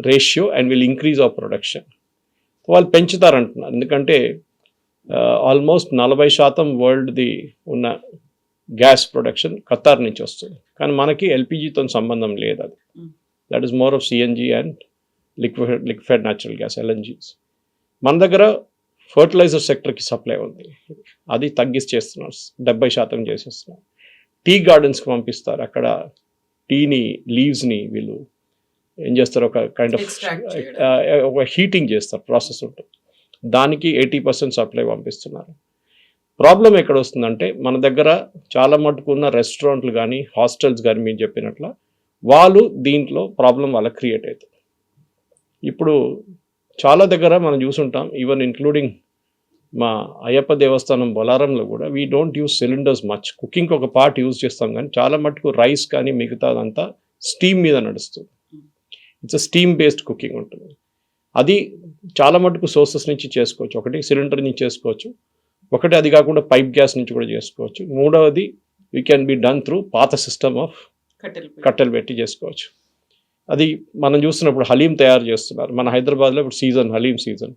Ratio and will increase hour production. వాళ్ళు పెంచుతారంటున్నారు, ఎందుకంటే almost 40% వరల్డ్ది ఉన్న గ్యాస్ ప్రొడక్షన్ ఖతార్ నుంచి వస్తుంది, కానీ మనకి ఎల్పిజితో సంబంధం లేదు. అది that is more of CNG and liquefied natural gas, LNGs. మన దగ్గర ఫర్టిలైజర్ సెక్టర్కి సప్లై ఉంది, అది తగ్గించేస్తున్నారు, 70% చేసేస్తున్నారు. టీ గార్డెన్స్కి పంపిస్తారు, అక్కడ టీని లీవ్స్ని వీళ్ళు ఏం చేస్తారు, ఒక కైండ్ ఆఫ్ ఒక హీటింగ్ చేస్తారు, ప్రాసెస్ ఉంటుంది, దానికి 80% సప్లై పంపిస్తున్నారు. ప్రాబ్లం ఎక్కడ వస్తుందంటే మన దగ్గర చాలా మటుకు ఉన్న రెస్టారెంట్లు కానీ హాస్టల్స్ కానీ మీరు చెప్పినట్ల వాళ్ళు దీంట్లో ప్రాబ్లం వాళ్ళకి క్రియేట్ అవుతుంది. ఇప్పుడు చాలా దగ్గర మనం చూసుంటాం, ఈవెన్ ఇంక్లూడింగ్ మా అయ్యప్ప దేవస్థానం బొలారంలో కూడా we don't use cylinders much. కుకింగ్కి ఒక పార్ట్ యూజ్ చేస్తాం, కానీ చాలా మటుకు రైస్ కానీ మిగతాదంతా స్టీమ్ మీద నడుస్తుంది. ఇట్స్ స్టీమ్ బేస్డ్ కుకింగ్ ఉంటుంది. అది చాలా మటుకు సోర్సెస్ నుంచి చేసుకోవచ్చు. ఒకటి సిలిండర్ నుంచి చేసుకోవచ్చు, ఒకటి అది కాకుండా పైప్ గ్యాస్ నుంచి కూడా చేసుకోవచ్చు. మూడవది we can be done through పాత సిస్టమ్ ఆఫ్ కట్టెలు పెట్టి చేసుకోవచ్చు. అది మనం చూస్తున్నప్పుడు హలీం తయారు చేస్తున్నారు మన హైదరాబాద్లో, ఇప్పుడు సీజన్ హలీం సీజన్.